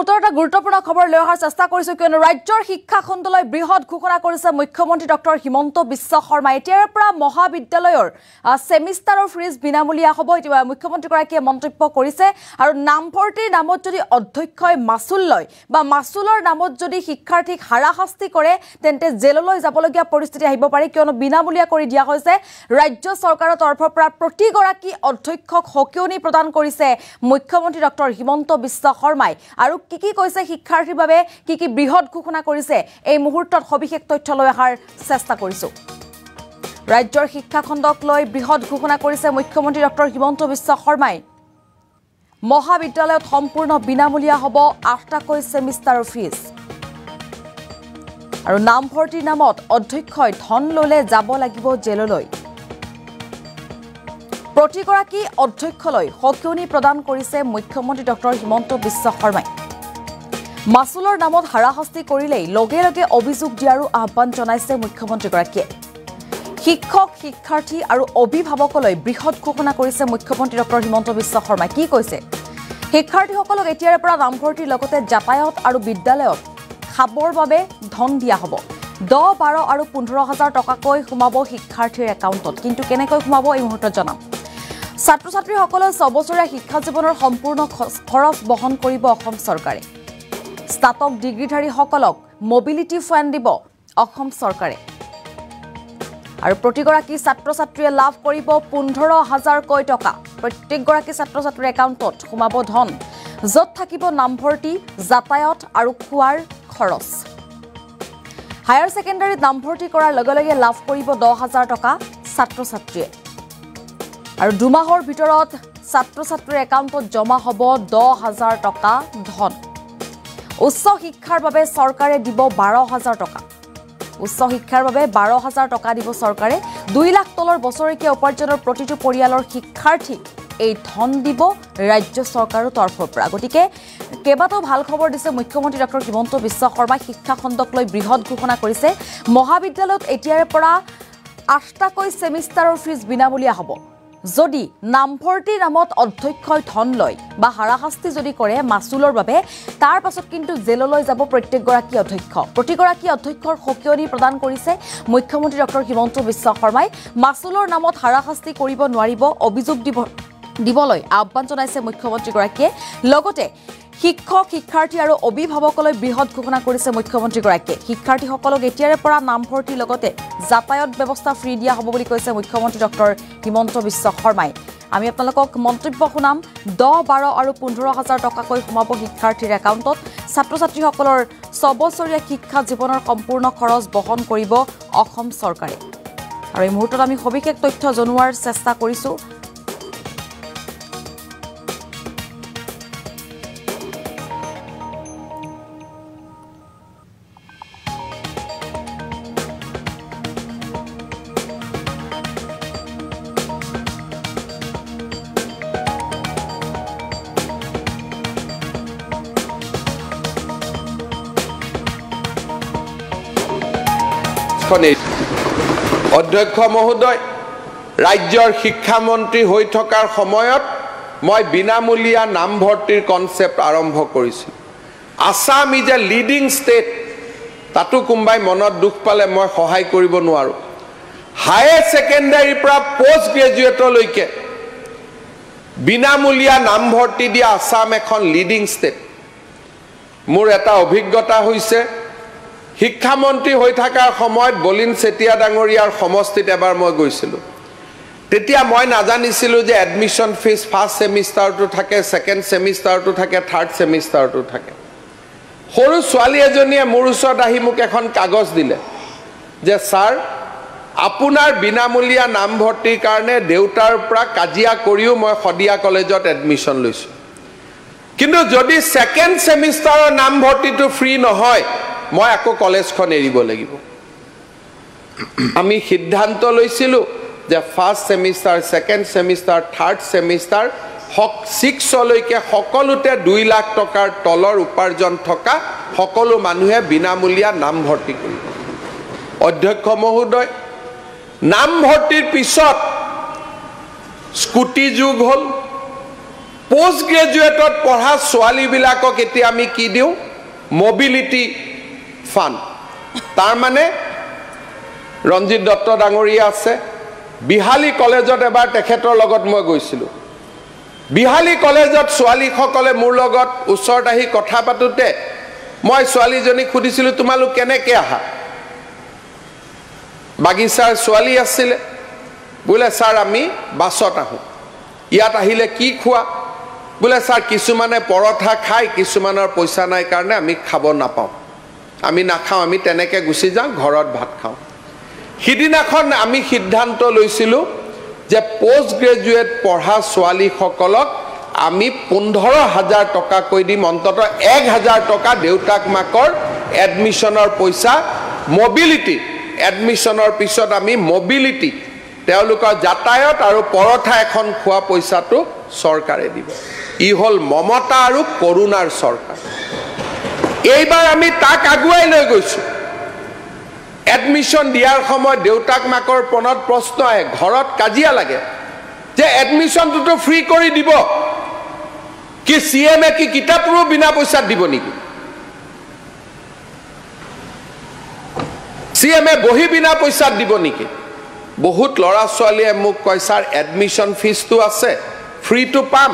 এটা গুৰুত্বপূৰ্ণ খবৰ লৈ অহাৰ চেষ্টা কৰিছো কিয়নো ৰাজ্যৰ শিক্ষা খণ্ডলৈ বৃহৎ ঘোষণা কৰিছে মুখ্যমন্ত্ৰী ডক্টৰ হিমন্ত বিশ্ব শৰ্মা। এতিয়াৰ পৰা মহাবিদ্যালয়ৰ সেমিষ্টাৰৰ ফিজ বিনামূলীয়া হ'ব মুখ্যমন্ত্ৰীগৰাকীয়ে মন্তব্য কৰিছে। আৰু নামভৰ্তিৰ নামত যদি অধ্যক্ষই মাচুল লয় বা মাচুলৰ নামত যদি শিক্ষাৰ্থীক হাৰাশাস্তি কৰে তেন্তে জেললৈ যাবলগীয়া পৰিস্থিতি আহিব পাৰে, কিয়নো বিনামূলীয়া কৰি দিয়া হৈছে। ৰাজ্য চৰকাৰৰ তৰফৰ পৰা প্ৰতিগৰাকী অধ্যক্ষক সকিয়নি প্ৰদান কৰিছে মুখ্যমন্ত্ৰী ডক্টৰ হিমন্ত বিশ্ব শৰ্মাই। আৰু কি কৈছে শিক্ষাৰ্থীৰ বাবে কি বৃহৎ ঘোষণা কৰিছে এই মুহূৰ্তত সবিশেষ তথ্য লৈ অহাৰ চেষ্টা কৰিছো। ৰাজ্যৰ শিক্ষা খণ্ডক লৈ বৃহৎ ঘোষণা কৰিছে মুখ্যমন্ত্ৰী ডক্টৰ হিমন্ত বিশ্ব শৰ্মাই। মহাবিদ্যালয়ত সম্পূৰ্ণ বিনামূলীয়া হ'ব 8টাকৈ সেমিষ্টাৰৰ ফিজ। আৰু নামভৰ্তিৰ নামত অধ্যক্ষই ধন ল'লে যাব লাগিব জেললৈ। প্ৰতিগৰাকী অধ্যক্ষলৈ সকিয়নি প্ৰদান কৰিছে মুখ্যমন্ত্ৰী ডক্টৰ হিমন্ত বিশ্ব শৰ্মাই। মাচুলৰ নামত হাৰাশাস্তি কৰিলেই লগে লগে অভিযোগ দিয়াৰো আহ্বান জনাইছে মুখ্যমন্ত্ৰীগৰাকীয়ে। শিক্ষক, শিক্ষাৰ্থী আৰু অভিভাৱকলৈ বৃহৎ ঘোষণা কৰিছে মুখ্যমন্ত্ৰী ডক্টৰ হিমন্ত বিশ্ব শৰ্মাই। কি কৈছে? শিক্ষাৰ্থীসকলক এতিয়াৰে পৰা নামভৰ্তিৰ লগতে যাতায়াত আৰু বিদ্যালয়ত খাবৰ বাবে ধন দিয়া হ'ব। 10, 12 আৰু 15 হাজাৰ টকাকৈ সোমাব শিক্ষাৰ্থীৰ একাউণ্টত। কিন্তু কেনেকৈ সোমাব এই মুহূৰ্তত জনাম। ছাত্ৰ ছাত্ৰীসকলৰ 6 বছৰীয়া শিক্ষা জীৱনৰ সম্পূৰ্ণ খৰচ বহন কৰিব অসম চৰকাৰে। স্নাতক ডিগ্ৰীধাৰীসকলক মবিলিটি ফাণ্ড দিব অসম চৰকাৰে। আৰু প্ৰতিগৰাকী ছাত্ৰ ছাত্ৰীয়ে লাভ কৰিব 15,000কৈ টকা। প্ৰত্যেকগৰাকী ছাত্ৰ ছাত্ৰীৰ একাউণ্টত সোমাব ধন, য'ত থাকিব নামভৰ্তি, যাতায়াত আৰু খোৱাৰ খৰচ। হায়াৰ ছেকেণ্ডাৰীত নামভৰ্তি কৰাৰ লগে লগে লাভ কৰিব 10,000 টকা ছাত্ৰ ছাত্ৰীয়ে। আৰু 2 মাহৰ ভিতৰত ছাত্ৰ ছাত্ৰীৰ একাউণ্টত জমা হ'ব 10,000 টকা ধন। উচ্চ শিক্ষাৰ বাবে চৰকাৰে দিব 12,000 টকা। উচ্চ শিক্ষাৰ বাবে 12,000 টকা দিব চৰকাৰে। 2 লাখ তলৰ বছৰেকীয়া উপাৰ্জনৰ প্ৰতিটো পৰিয়ালৰ শিক্ষাৰ্থীক এই ধন দিব ৰাজ্য চৰকাৰৰ তৰফৰ পৰা। গতিকে কেইবাটাও ভাল খবৰ দিছে মুখ্যমন্ত্ৰী ডক্টৰ হিমন্ত বিশ্ব শৰ্মাই। শিক্ষা খণ্ডক লৈ বৃহৎ ঘোষণা কৰিছে। মহাবিদ্যালয়ত এতিয়াৰে পৰা 8টাকৈ সেমিষ্টাৰৰ ফিজ বিনামূলীয়া হ'ব। যদি নামভৰ্তিৰ নামত অধ্যক্ষই ধন লয় বা হাৰাশাস্তি যদি কৰে মাচুলৰ বাবে, তাৰ পাছত কিন্তু জেললৈ যাব প্ৰত্যেকগৰাকী অধ্যক্ষ। প্ৰতিগৰাকী অধ্যক্ষৰ সকিয়নি প্ৰদান কৰিছে মুখ্যমন্ত্ৰী ডক্টৰ হিমন্ত বিশ্ব শৰ্মাই। মাচুলৰ নামত হাৰাশাস্তি কৰিব নোৱাৰিব, অভিযোগ দিবলৈ আহ্বান জনাইছে মুখ্যমন্ত্ৰীগৰাকীয়ে। লগতে শিক্ষক, শিক্ষাৰ্থী আৰু অভিভাৱকলৈ বৃহৎ ঘোষণা কৰিছে মুখ্যমন্ত্ৰীগৰাকীয়ে। শিক্ষাৰ্থীসকলক এতিয়াৰে পৰা নামভৰ্তিৰ লগতে যাতায়াত ব্যৱস্থা ফ্ৰী দিয়া হ'ব বুলি কৈছে মুখ্যমন্ত্ৰী ডক্টৰ হিমন্ত বিশ্ব শৰ্মাই। আমি আপোনালোকক মন্তব্য শুনাম। 10, 12 আৰু 15 হাজাৰ টকাকৈ সোমাব শিক্ষাৰ্থীৰ একাউণ্টত। ছাত্ৰ ছাত্ৰীসকলৰ 6 বছৰীয়া শিক্ষা জীৱনৰ সম্পূৰ্ণ খৰচ বহন কৰিব অসম চৰকাৰে। আৰু এই মুহূৰ্তত আমি সবিশেষ তথ্য জনোৱাৰ চেষ্টা কৰিছোঁ। অধ্যক্ষ মহোদয়, ৰাজ্যৰ শিক্ষামন্ত্ৰী হৈ থকাৰ সময়ত মই বিনামূলীয়া নামভৰ্তিৰ কনচেপ্ট আৰম্ভ কৰিছিলোঁ। Assam is a leading state. তাতো কোনোবাই মনত দুখ পালে মই সহায় কৰিব নোৱাৰোঁ। হায়াৰ ছেকেণ্ডাৰীৰ পৰা পষ্ট গ্ৰেজুৱেটলৈকে বিনামূলীয়া নামভৰ্তি দিয়া আসাম এখন লিডিং ষ্টেট। মোৰ এটা অভিজ্ঞতা হৈছে, শিক্ষামন্ত্ৰী হৈ থকাৰ সময়ত বলিন চেতিয়া ডাঙৰীয়াৰ সমষ্টিত এবাৰ মই গৈছিলোঁ। তেতিয়া মই নাজানিছিলোঁ যে এডমিশ্যন ফিজ ফাৰ্ষ্ট ছেমিষ্টাৰটো থাকে, ছেকেণ্ড ছেমিষ্টাৰটো থাকে, থাৰ্ড ছেমিষ্টাৰটো থাকে। সৰু ছোৱালী এজনীয়ে মোৰ ওচৰত আহি মোক এখন কাগজ দিলে যে ছাৰ, আপোনাৰ বিনামূলীয়া নামভৰ্তিৰ কাৰণে দেউতাৰ পৰা কাজিয়া কৰিও মই শদিয়া কলেজত এডমিশ্যন লৈছোঁ। কিন্তু যদি ছেকেণ্ড ছেমিষ্টাৰৰ নামভৰ্তিটো ফ্ৰী নহয়, মই আকৌ কলেজখন এৰিব লাগিব। আমি সিদ্ধান্ত লৈছিলোঁ যে first semester, second semester, third semester 6লৈকে সকলোতে 2 লাখ টকাৰ তলৰ উপাৰ্জন থকা সকলো মানুহে বিনামূলীয়া নামভৰ্তি কৰিব। অধ্যক্ষ মহোদয়, নামভৰ্তিৰ পিছত স্কুটি যুগ হ'ল, পোষ্ট গ্ৰেজুৱেটত পঢ়া ছোৱালীবিলাকক এতিয়া আমি কি দিওঁ মোবিলিটি ফাণ্ড তাৰ মানে ৰঞ্জিত দত্ত ডাঙৰীয়া আছে বিহালী কলেজত এবাৰ তেখেতৰ লগত মই গৈছিলোঁ বিহালী কলেজত ছোৱালীসকলে মোৰ লগত ওচৰত আহি কথা পাতোতে মই ছোৱালীজনীক সুধিছিলোঁ তোমালোক কেনেকৈ আহা বাগিচাৰ ছোৱালী আছিলে বোলে ছাৰ আমি বাছত আহোঁ ইয়াত আহিলে কি খোৱা বোলে ছাৰ কিছুমানে পৰঠা খায় কিছুমানৰ পইচা নাই কাৰণে আমি খাব নাপাওঁ আমি নাখাওঁ আমি তেনেকৈ গুচি যাওঁ ঘৰত ভাত খাওঁ সিদিনাখন আমি সিদ্ধান্ত লৈছিলোঁ যে পোষ্ট গ্ৰেজুৱেট পঢ়া ছোৱালীসকলক আমি 15,000 টকাকৈ দিম অন্ততঃ 1,000 টকা দেউতাক মাকৰ এডমিশ্যনৰ পইচা মোবিলিটি এডমিশ্যনৰ পিছত আমি মোবিলিটি তেওঁলোকৰ যাতায়াত আৰু পৰঠা এখন খোৱা পইচাটো চৰকাৰে দিব ই হ'ল মমতা আৰু কৰুণাৰ চৰকাৰ এইবাৰ আমি তাক আগুৱাই লৈ গৈছোঁ এডমিশ্যন দিয়াৰ সময়ত দেউতাক মাকৰ পনত প্ৰশ্ন আহে ঘৰত কাজিয়া লাগে যে এডমিশ্যনটোতো ফ্ৰী কৰি দিব কি CMA কি কিতাপৰো বিনা পইচাত দিব নেকি CMA বহি বিনা পইচাত দিব নেকি বহুত লৰা ছোৱালীয়ে মোক কয় ছাৰ এডমিশ্যন ফিজটো আছে ফ্ৰীটো পাম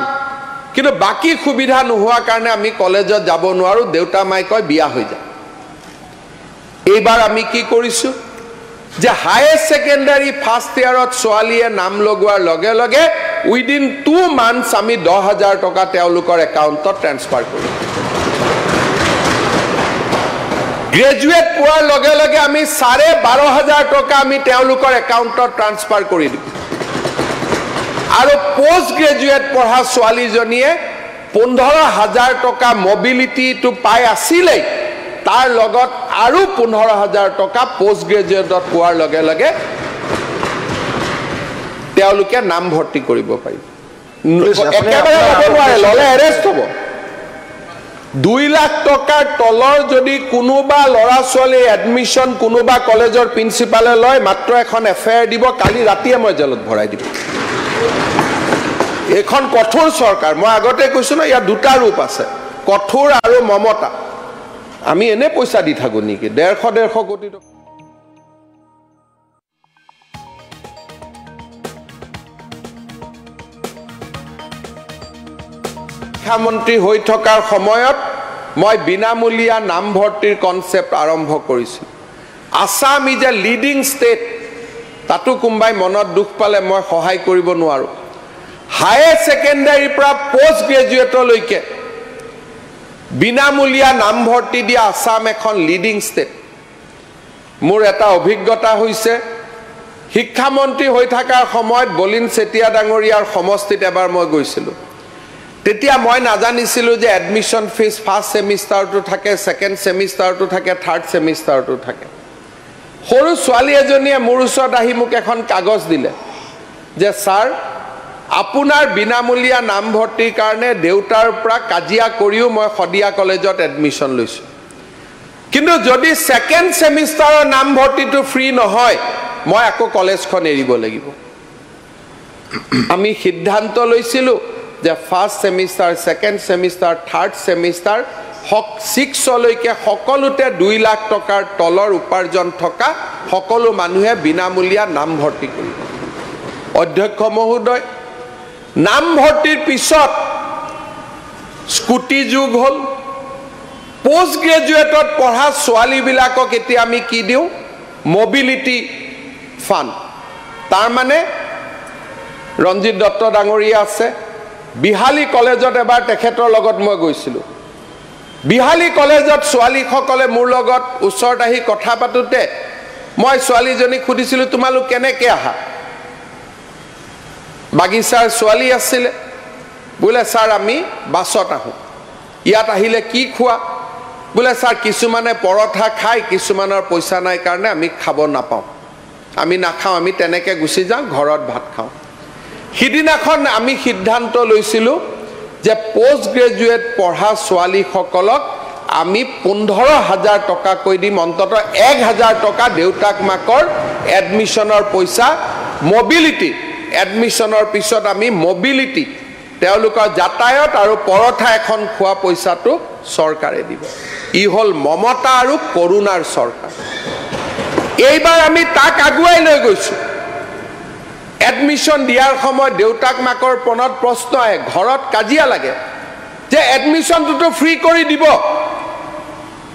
কিন্তু বাকি সুবিধা নোহোৱা কাৰণে আমি কলেজত যাব নোৱাৰো দেউতা মাই কয় বিয়া হৈ যায় এইবাৰ আমি কি কৰিছো যে হায়াৰ সেকেন্ডাৰী ফাৰ্স্ট ইয়াৰত ছোৱালীয়ে নাম লগোৱাৰ লগে লগে উইদিন 2 মান্থস আমি 10,000 টকা তেওঁলোকৰ একাউণ্টত ট্ৰান্সফাৰ কৰিম গ্ৰেজুৱেট পোৱাৰ লগে লগে আমি 12,500 টকা আমি তেওঁলোকৰ একাউণ্টত ট্ৰান্সফাৰ কৰি দিম আৰু পোষ্ট গ্ৰেজুৱেট পঢ়া ছোৱালীজনীয়ে 15,000 টকা মোবিলিটিটো পাই আছিলে তাৰ লগত আৰু 15,000 টকা পোষ্ট গ্ৰেজুৱেটত পোৱাৰ লগে লগে তেওঁলোকে নাম ভৰ্তি কৰিব পাৰিব একেবাৰে হ'ব নোৱাৰে ললে এৰেষ্ট হ'ব 2 লাখ টকাৰ তলৰ যদি কোনোবা লৰা ছোৱালী এডমিশ্যন কোনোবা কলেজৰ প্ৰিন্সিপালে লয় মাত্ৰ এখন এফআইআৰ দিব কালি ৰাতিয়ে মই জেলত ভৰাই দিব এখন কঠোৰ চৰকাৰ মই আগতে কৈছো ন ইয়াৰ দুটা ৰূপ আছে কঠোৰ আৰু মমতা আমি এনে পইচা দি থাকো নেকি 150 কোটি টকা শিক্ষামন্ত্ৰী হৈ থকাৰ সময়ত মই বিনামূলীয়া নামভৰ্তিৰ কনসেপ্ট আৰম্ভ কৰিছো Assam is a leading state তাতো কোনবাই মনত দুখ পালে মই সহায় কৰিব নোৱাৰো হায়াৰ সেকেন্ডাৰীৰ পৰা পোষ্ট গ্ৰেজুৱেটলৈকে বিনামূলীয়া নামভৰ্তি দিয়া আসাম এখন লিডিং ষ্টেট মোৰ এটা অভিজ্ঞতা হৈছে শিক্ষামন্ত্ৰী হৈ থকাৰ সময়ত বলিন চেতিয়া ডাঙৰীয়াৰ সমষ্টিত এবাৰ মই গৈছিলোঁ তেতিয়া মই নাজানিছিলোঁ যে এডমিশ্যন ফিজ ফাৰ্স্ট সেমিষ্টাৰটো থাকে সেকেন্ড সেমিষ্টাৰটো থাকে থাৰ্ড সেমিষ্টাৰটো থাকে সৰু ছোৱালী এজনীয়ে মোৰ ওচৰত আহি মোক এখন কাগজ দিলে যে ছাৰ আপোনাৰ বিনামূলীয়া নামভৰ্তিৰ কাৰণে দেউতাৰ পৰা কাজিয়া কৰিও মই খদিয়া কলেজত এডমিশ্যন লৈছো কিন্তু যদি সেকেন্ড সেমিষ্টাৰৰ নামভৰ্তিটো ফ্ৰী নহয় মই আকৌ কলেজখন এৰিব লাগিব আমি সিদ্ধান্ত লৈছিলোঁ যে first semester second semester third semester 6 লৈকে সকলোতে 2 লাখ টকাৰ তলৰ উপাৰ্জন থকা সকলো মানুহে বিনামূলীয়া নামভৰ্তি কৰিব অধ্যক্ষ মহোদয় নামভৰ্তিৰ পিছত স্কুটি যুগ হল পোষ্ট গ্ৰেজুৱেটত পঢ়া ছোৱালীবিলাকক এতিয়া আমি কি দিওঁ মোবিলিটি ফাণ্ড তাৰ মানে ৰঞ্জিত দত্ত ডাঙৰীয়া আছে বিহালী কলেজত এবাৰ তেখেতৰ লগত মই গৈছিলোঁ বিহালী কলেজত ছোৱালীসকলে মোৰ লগত ওচৰত আহি কথা পাতোতে মই ছোৱালীজনীক সুধিছিলোঁ তোমালোক কেনেকৈ আহা বাগিচাৰ ছোৱালী আছিলে বোলে ছাৰ আমি বাছত আহোঁ ইয়াত আহিলে কি খোৱা বোলে ছাৰ কিছুমানে পৰঠা খায় কিছুমানৰ পইচা নাই কাৰণে আমি খাব নাপাওঁ আমি নাখাওঁ আমি তেনেকৈ গুচি যাওঁ ঘৰত ভাত খাওঁ সিদিনাখন আমি সিদ্ধান্ত লৈছিলোঁ যে পোষ্ট গ্ৰেজুৱেট পঢ়া ছোৱালীসকলক আমি 15,000 টকাকৈ দিম অন্ততঃ 1,000 টকা দেউতাক মাকৰ এডমিশ্যনৰ পইচা মোবিলিটি এডমিশ্যনৰ পিছত আমি মোবিলিটি তেওঁলোকৰ যাতায়ত আৰু পৰঠা এখন খোৱা পইচাটো চৰকাৰে দিব ই হল মমতা আৰু কৰুণাৰ চৰকাৰ এইবাৰ আমি তাক আগুৱাই লৈ গৈছো এডমিশন দিয়াৰ সময় দেউতাক মাকৰ পনত প্ৰশ্ন আহে ঘৰত কাজিয়া লাগে যে এডমিশনটো ফ্ৰী কৰি দিব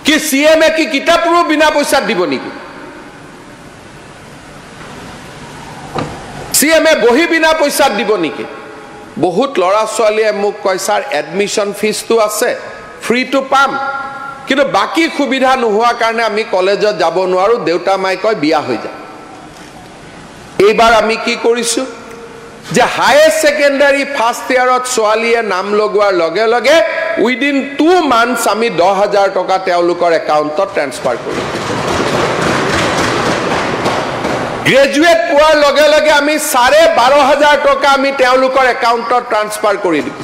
কি সিএমএ কি কিতাপৰো বিনা পইচা দিব নেকি সিএমএ বহি বিনা পইচা দিব নেকি বহুত লৰা ছোৱালীয়ে মোক কয় স্যাৰ এডমিশন ফিজটো আছে ফ্ৰী টু পাম কিন্তু বাকি সুবিধা নোহোৱা কাৰণে আমি কলেজত যাব নোৱাৰো দেউতা মাই কয় বিয়া হৈ যায় এইবাৰ আমি কি কৰিছো যে হায়াৰ সেকেন্ডাৰী ফাৰ্স্ট ইয়াৰত ছোৱালীয়ে নাম লগোৱাৰ লগে লগে উইদিন 2 মান্থস আমি 10,000 টকা তেওঁলোকৰ একাউণ্টত ট্ৰান্সফাৰ কৰিম গ্ৰেজুৱেট পোৱাৰ লগে লগে আমি 12,500 টকা আমি তেওঁলোকৰ একাউণ্টত ট্ৰান্সফাৰ কৰি দিম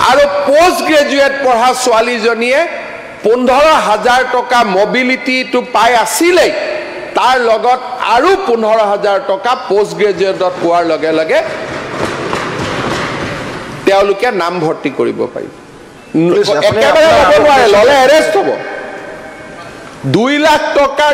আৰু পোষ্ট গ্ৰেজুৱেট পঢ়া ছোৱালীজনীয়ে 15,000 টকা মোবিলিটিটো পাই আছিলে তাৰ লগত আৰু 15,000 টকা পোষ্ট গ্ৰেজুৱেটত পোৱাৰ লগে লগে তেওঁলোকে নাম ভৰ্তি কৰিব পাৰিব একেবাৰে হ'ব নোৱাৰে ললে এৰেষ্ট হ'ব 2 লাখ টকাৰ